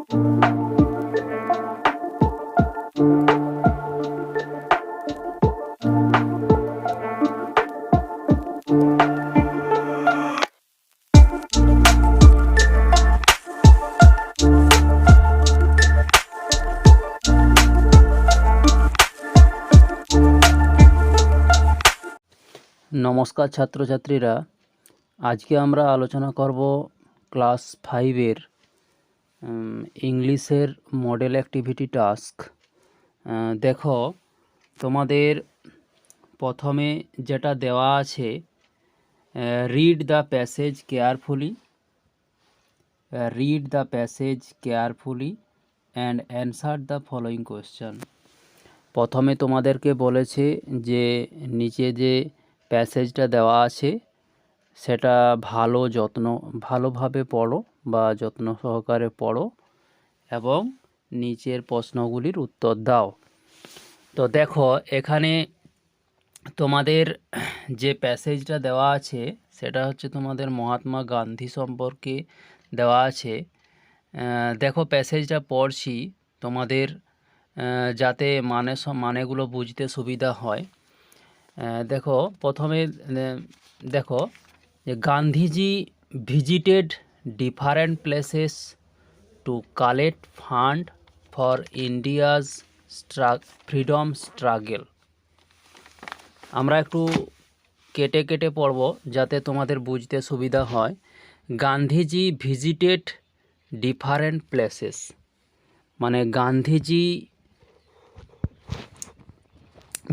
নমস্কার ছাত্রছাত্রীরা, আজকে আমরা আলোচনা করব ক্লাস 5-এর ইংলিশের মডেল অ্যাক্টিভিটি টাস্ক। দেখো, তোমাদের প্রথমে যেটা দেওয়া আছে, read the passage carefully and answer the following question. প্রথমে তোমাদেরকে বলেছে যে নিচে যে প্যাসেজটা দেওয়া আছে সেটা ভালোভাবে পড়ো বা যত্ন সহকারে পড়ো এবং নিচের প্রশ্নগুলির উত্তর দাও। তো দেখো, এখানে তোমাদের যে প্যাসেজটা দেওয়া আছে সেটা হচ্ছে তোমাদের মহাত্মা গান্ধী সম্পর্কে দেওয়া আছে। দেখো, প্যাসেজটা পড়ছি তোমাদের যাতে মানেগুলো বুঝতে সুবিধা হয়। দেখো, প্রথমে দেখো যে Gandhiji visited different places to collect fund for India's freedom struggle. আমরা একটু কেটে কেটে পড়ব যাতে তোমাদের বুঝতে সুবিধা হয়। গান্ধীজি ভিজিটেড ডিফারেন্ট প্লেসেস মানে গান্ধীজি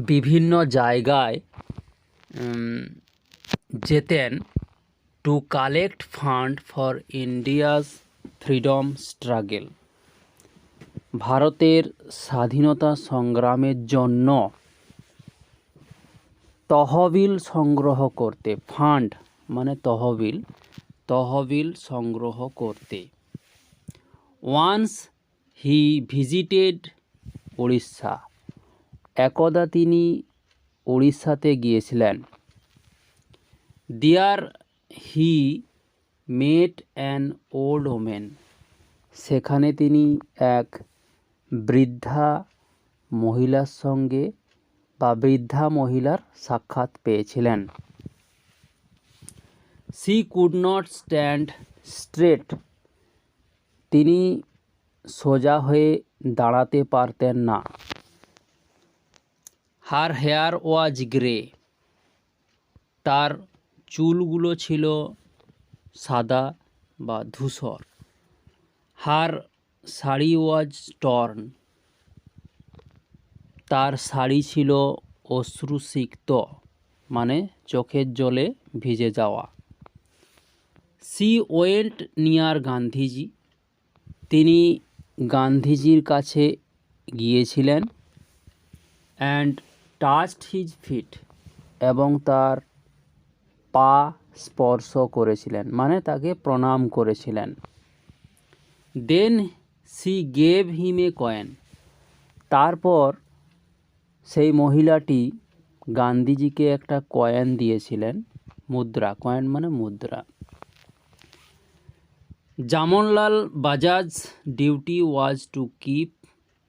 বিভিন্ন জায়গায় যেতেন to collect fund for India's freedom struggle, ভারতের স্বাধীনতা সংগ্রামের জন্য তহবিল সংগ্রহ করতে। ফান্ড মানে তহবিল সংগ্রহ করতে। ওয়ান্স হি ভিজিটেড উড়িষ্যা, একদা তিনি উড়িষ্যাতে গিয়েছিলেন। দেয়ার হি মেট অ্যান ওল্ড ওমেন, সেখানে তিনি এক বৃদ্ধা মহিলার সঙ্গে বা বৃদ্ধা মহিলার সাক্ষাৎ পেয়েছিলেন। She could not stand straight, তিনি সোজা হয়ে দাঁড়াতে পারতেন না। হার হেয়ার ওয়াজ গ্রে, তার চুলগুলো ছিল সাদা বা ধূসর। হার শাড়ি ওয়াজ টর্ন, তার শাড়ি ছিল অশ্রুসিক্ত মানে চোখের জলে ভিজে যাওয়া। সি ওয়েন্ট নিয়ার গান্ধীজি, তিনি গান্ধীজির কাছে গিয়েছিলেন। অ্যান্ড টাচড হিজ ফিট, এবং তার পা স্পর্শ করেছিলেন মানে তাকে প্রণাম করেছিলেন। Then she gave him a coin, তারপর সেই মহিলাটি গান্ধীজিকে একটা কয়েন দিয়েছিলেন, মুদ্রা। কয়েন মানে মুদ্রা। Jamnalal Bajaj duty was to keep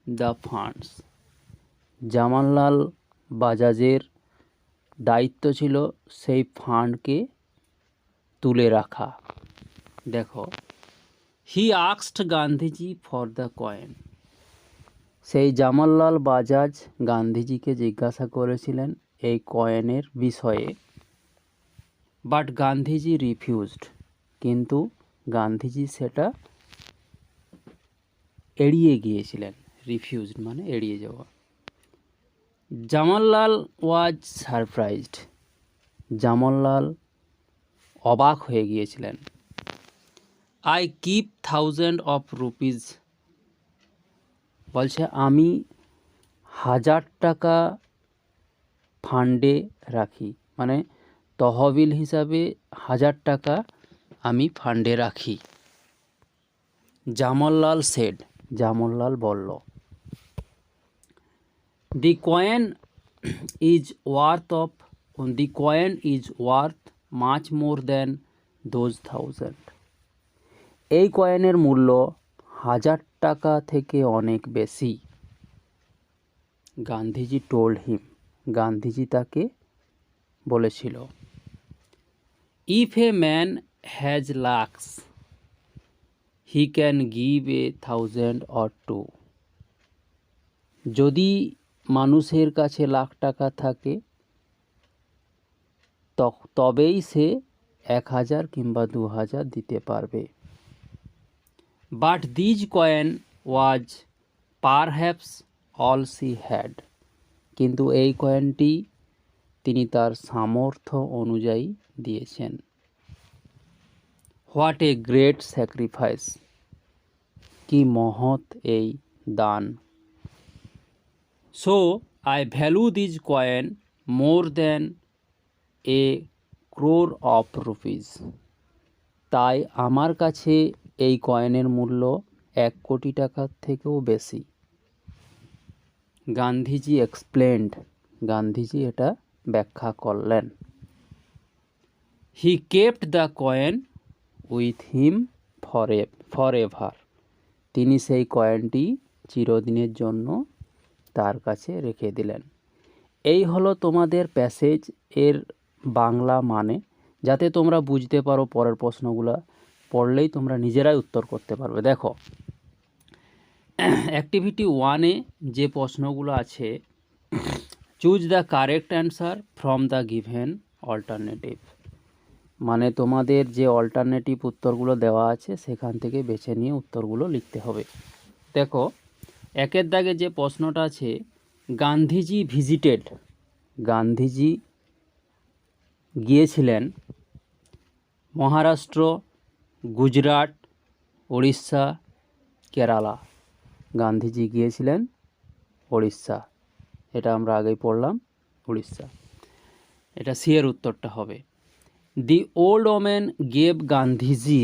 the funds, Jamnalal বাজাজের দায়িত্ব ছিল সেই ফান্ডকে তুলে রাখা। দেখো, he asked Gandhiji for the coin, সেই জামনলাল বাজাজ গান্ধীজিকে জিজ্ঞাসা করেছিলেন এই কয়েনের বিষয়ে। বাট গান্ধীজি রিফিউজড, কিন্তু গান্ধীজি সেটা এড়িয়ে গিয়েছিলেন। রিফিউজড মানে এড়িয়ে যাওয়া। জামনলাল ওয়াজ সারপ্রাইজড, জামনলাল অবাক হয়ে গিয়েছিলেন। আই কিপ 1000 অফ রুপিজ, বলছে আমি 1000 টাকা ফান্ডে রাখি মানে তহবিল হিসাবে 1000 টাকা আমি ফান্ডে রাখি। জামনলাল সেড, জামনলাল বলল। The coin is worth much more than those 1000, এই কয়েনের মূল্য 1000 টাকা থেকে অনেক বেশি। গান্ধীজি টোল্ড হিম, গান্ধীজি তাকে বলেছিল। If a man has lakhs he can give 1000 or 2। যদি মানুষের কাছে লাখ টাকা থাকে তবেই সে 1000 কিংবা 2000 দিতে পারবে। But these coin was perhaps all she had. কিন্তু এই কয়েনটি তিনি তার সামর্থ্য অনুযায়ী দিয়েছেন। হোয়াট এ গ্রেট স্যাক্রিফাইস, কি মহৎ এই দান। So I value these coin more than a crore of rupees. তাই আমার কাছে এই কয়েনের মূল্য 1 কোটি টাকার থেকেও বেশি। গান্ধীজি এক্সপ্লেন্ড, গান্ধীজি এটা ব্যাখ্যা করলেন। হি kept the coin with him for ever. তিনি সেই কয়েনটি চিরদিনের জন্য তার কাছে রেখে দিলেন। এই হলো তোমাদের প্যাসেজ এর বাংলা মানে, যাতে তোমরা বুঝতে পারো পরের প্রশ্নগুলো পড়লেই তোমরা নিজেরাই উত্তর করতে পারবে। দেখো, অ্যাক্টিভিটি 1-এ যে প্রশ্নগুলো আছে, choose the correct answer from the given alternative. মানে তোমাদের যে অল্টারনেটিভ উত্তরগুলো দেওয়া আছে সেখান থেকে বেছে নিয়ে উত্তরগুলো লিখতে হবে। দেখো, 1-এর দাগে যে প্রশ্নটা আছে, গান্ধীজি ভিজিটেড, গান্ধীজি গিয়েছিলেন মহারাষ্ট্র, গুজরাট, উড়িষ্যা, কেরালা। গান্ধীজি গিয়েছিলেন উড়িষ্যা, এটা আমরা আগেই পড়লাম, উড়িষ্যা। এটা সি এর উত্তরটা হবে। The old women gave Gandhiji,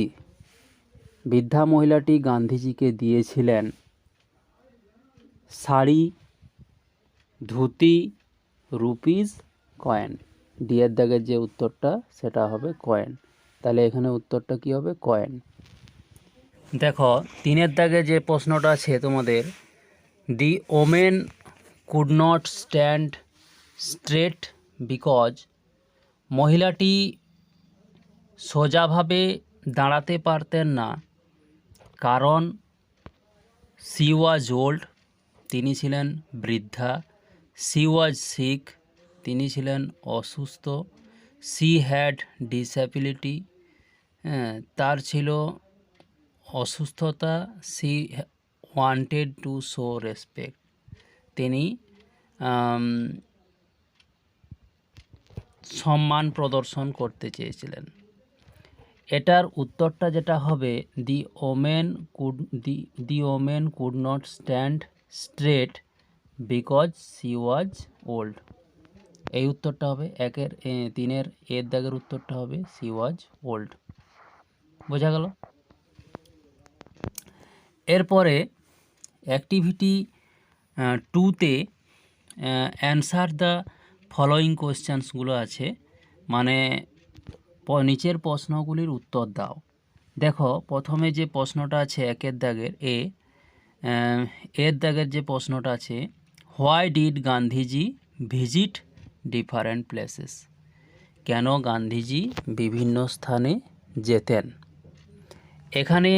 বৃদ্ধা মহিলাটি গান্ধীজিকে দিয়েছিলেন sari, dhoti, rupees, coin. D এর দাগের যে উত্তরটা সেটা হবে কয়েন। তাহলে এখানে উত্তরটা কি হবে? কয়েন। দেখো, 3-এর দাগে যে প্রশ্নটা আছে তোমাদের, the woman could not stand straight because, মহিলাটি সোজাভাবে দাঁড়াতে পারতেন না কারণ সি ওয়াজ ওল্ড, তিনি ছিলেন বৃদ্ধা, সি ওয়াজ সিক, তিনি ছিলেন অসুস্থ, সি হ্যাড ডিসএবিলিটি, তার ছিল অসুস্থতা, she wanted to show respect, তিনি সম্মান প্রদর্শন করতে চেয়েছিলেন। এটার উত্তরটা যেটা হবে, the woman could not stand straight because she was old. এই উত্তরটা হবে 3-এর এর দাগের উত্তরটা হবে সি ওয়াজ ওল্ড। বোঝা গেল? এরপরে অ্যাক্টিভিটি 2-তে অ্যান্সার দ্য ফলোয়িং কোয়েশ্চেন্সগুলো আছে, মানে নিচের প্রশ্নগুলির উত্তর দাও। দেখো, প্রথমে যে প্রশ্নটা আছে 1-এর দাগের এর দাগের যে প্রশ্নটা আছে, why did Gandhiji visit different places, কেন গান্ধীজি বিভিন্ন স্থানে যেতেন। এখানে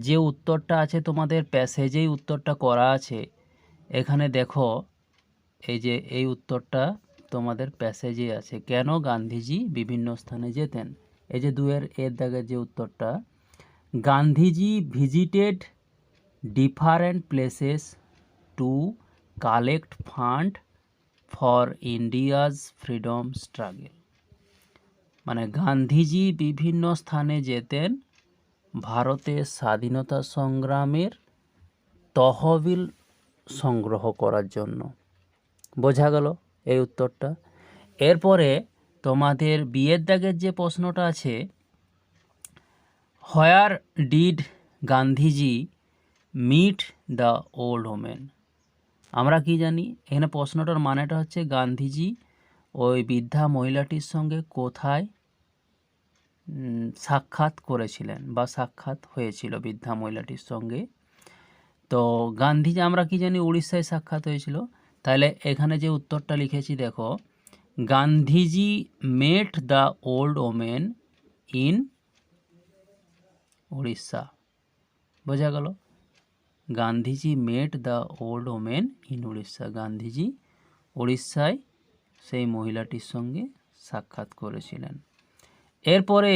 যে উত্তরটা আছে তোমাদের প্যাসেজেই উত্তরটা করা আছে। এখানে দেখো, এই উত্তরটা তোমাদের প্যাসেজে আছে, কেন গান্ধীজি বিভিন্ন স্থানে যেতেন। এই যে 2-এর এর দাগের যে উত্তরটা, Gandhiji visited different places to collect fund for India's freedom struggle, মানে গান্ধীজি বিভিন্ন স্থানে যেতেন ভারতের স্বাধীনতা সংগ্রামের তহবিল সংগ্রহ করার জন্য। বোঝা গেল এই উত্তরটা? এরপরে তোমাদের বিয়ের দাগের যে প্রশ্নটা আছে, where did Gandhiji meet the old women. আমরা কি জানি, এখানে প্রশ্নটার মানেটা হচ্ছে গান্ধীজি ওই বৃদ্ধা মহিলাটির সঙ্গে কোথায় সাক্ষাৎ করেছিলেন বা সাক্ষাৎ হয়েছিল বৃদ্ধা মহিলাটির সঙ্গে। তো গান্ধীজি আমরা কি জানি উড়িষ্যায় সাক্ষাৎ হয়েছিল, তাহলে এখানে যে উত্তরটা লিখেছি দেখো, গান্ধীজি মেট the old women in Orissa. বোঝা গেল? গান্ধীজি মেট the old women in Orissa, Gandhiji উড়িষ্যায় সেই মহিলাটির সঙ্গে সাক্ষাৎ করেছিলেন। এরপরে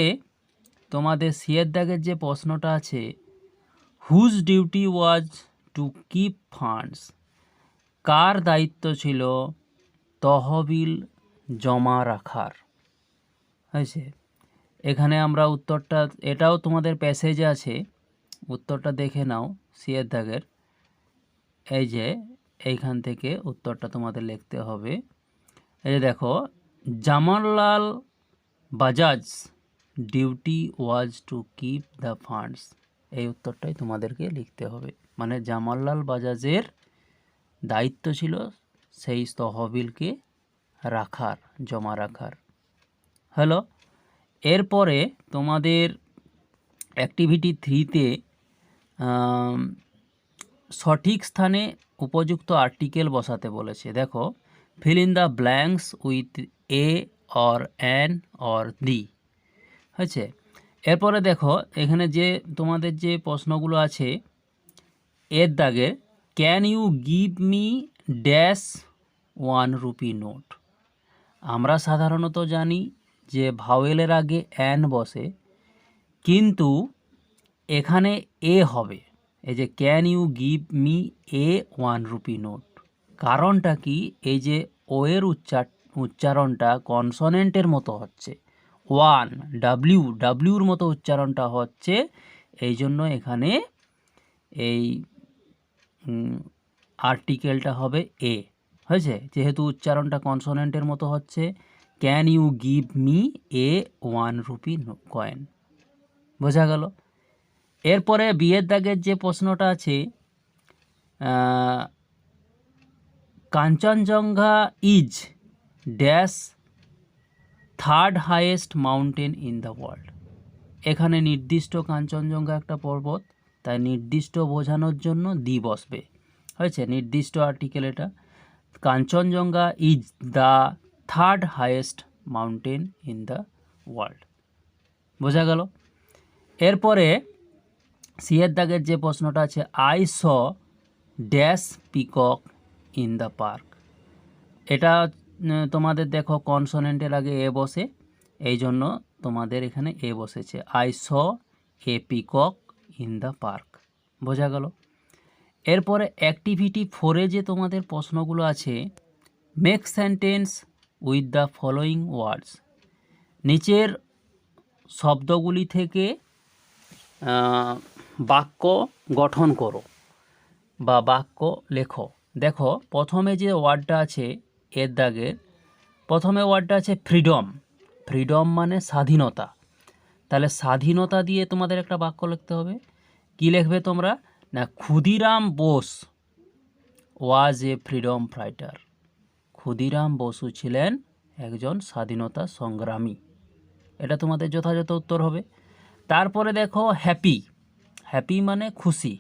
তোমাদের সিয়ের দাগের যে প্রশ্নটা আছে, whose duty was to keep funds, কার দায়িত্ব ছিল তহবিল জমা রাখার? হয়েছে, এখানে আমরা উত্তরটা, এটাও তোমাদের প্যাসেজে আছে, উত্তরটা দেখে নাও সিয়ের দাগের। এই যে এইখান থেকে উত্তরটা তোমাদের লিখতে হবে। এই যে দেখো, Jamnalal Bajaj duty was to keep the funds, এই উত্তরটাই তোমাদেরকে লিখতে হবে। মানে জামাললাল বাজাজের দায়িত্ব ছিল সেই তহবিলকে রাখার, জমা রাখার। হলো, এরপরে তোমাদের অ্যাক্টিভিটি 3-তে সঠিক স্থানে উপযুক্ত আর্টিকেল বসাতে বলেছে। দেখো, fill in the blanks with a or an or the. হয়েছে, এরপরে দেখো এখানে যে তোমাদের যে প্রশ্নগুলো আছে এর দাগে, can you give me dash 1 rupee note. আমরা সাধারণত জানি যে ভাওয়েলের আগে অ্যান বসে, কিন্তু এখানে এ হবে। এই যে can you give me a 1 rupee note, কারণটা কি? এই যে ও এর উচ্চারণটা কনসোনেন্টের মতো হচ্ছে, ওয়ান ডাব্লিউর মতো উচ্চারণটা হচ্ছে, এই জন্য এখানে এই আর্টিকেলটা হবে এ। হয়েছে, যেহেতু উচ্চারণটা কনসোনেন্টের মতো হচ্ছে, can you give me a 1 rupee coin. বোঝা গেল? এরপরে বিয়ের দাগের যে প্রশ্নটা আছে, Kanchenjunga is dash 3rd highest mountain in the world. এখানে নির্দিষ্ট কাঞ্চনজঙ্ঘা একটা পর্বত, তাই নির্দিষ্ট বোঝানোর জন্য দি বসবে। হয়েছে, নির্দিষ্ট আর্টিকেল এটা। Kanchenjunga is the 3rd highest mountain in the world. বোঝা গেল? এরপরে সিয়ের দাগের যে প্রশ্নটা আছে, I saw dash peacock in the park. এটা তোমাদের দেখো কনসোনেন্টের আগে এ বসে, এই জন্য তোমাদের এখানে এ বসেছে, I saw A peacock in the park. বোঝা গেল? এরপরে অ্যাক্টিভিটি 4-এ যে তোমাদের প্রশ্নগুলো আছে, make sentence with the following words. নিচের শব্দগুলি থেকে বাক্য গঠন করো বা বাক্য লেখো। দেখো, প্রথমে যে ওয়ার্ডটা আছে এর দাগের, প্রথমে ওয়ার্ডটা আছে ফ্রিডম। ফ্রিডম মানে স্বাধীনতা। তাহলে স্বাধীনতা দিয়ে তোমাদের একটা বাক্য লিখতে হবে। কি লিখবে তোমরা? না, Khudiram Bose was a freedom fighter. Khudiram Basu ছিলেন একজন স্বাধীনতা সংগ্রামী। এটা তোমাদের যথাযথ উত্তর হবে। তারপরে দেখো হ্যাপি। হ্যাপি মানে খুশি।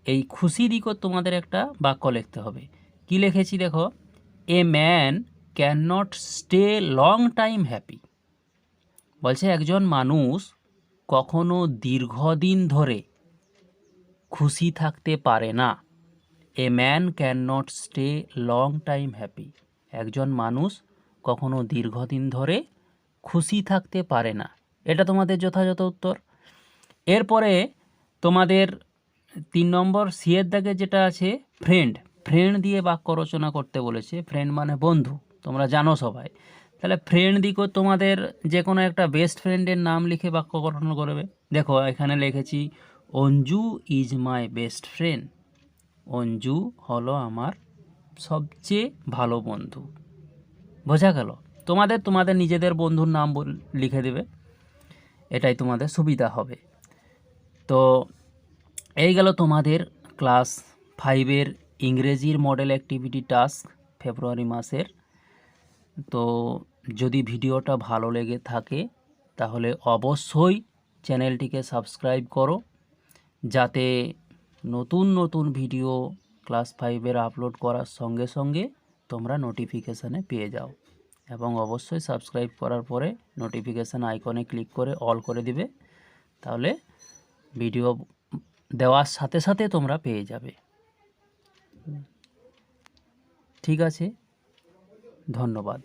এই খুশি দিকও তোমাদের একটা বাক্য লিখতে হবে। কি লিখেছি দেখো, a man can not stay long time happy. বলছে একজন মানুষ কখনো দীর্ঘদিন ধরে খুশি থাকতে পারে না। A man can not stay long time happy. একজন মানুষ কখনো দীর্ঘদিন ধরে খুশি থাকতে পারে না। এটা তোমাদের যথাযথ উত্তর। এরপরে তোমাদের 3 নম্বর সিয়ের দাগে যেটা আছে ফ্রেন্ড। ফ্রেন্ড দিয়ে বাক্য রচনা করতে বলেছে। ফ্রেন্ড মানে বন্ধু, তোমরা জানো সবাই। তাহলে ফ্রেন্ড দিকেও তোমাদের যে কোনো একটা বেস্ট ফ্রেন্ডের নাম লিখে বাক্য গঠন করবে। দেখো এখানে লিখেছি, Anju is my best friend. Anju হলো আমার সবচেয়ে ভালো বন্ধু। বোঝা গেল? তোমাদের নিজেদের বন্ধুর নাম লিখে দেবে, এটাই তোমাদের সুবিধা হবে। তো এই গেল তোমাদের ক্লাস 5-এর ইংরেজির মডেল অ্যাক্টিভিটি টাস্ক ফেব্রুয়ারি মাসের। তো যদি ভিডিওটা ভালো লেগে থাকে তাহলে অবশ্যই চ্যানেলটিকে সাবস্ক্রাইব করো, যাতে নতুন নতুন ভিডিও ক্লাস 5-এর আপলোড করার সঙ্গে সঙ্গে তোমরা নোটিফিকেশানে পেয়ে যাও। এবং অবশ্যই সাবস্ক্রাইব করার পরে নোটিফিকেশান আইকনে ক্লিক করে অল করে দিবে, তাহলে ভিডিও দেওয়ার সাথে সাথে তোমরা পেয়ে যাবে। ঠিক আছে, ধন্যবাদ।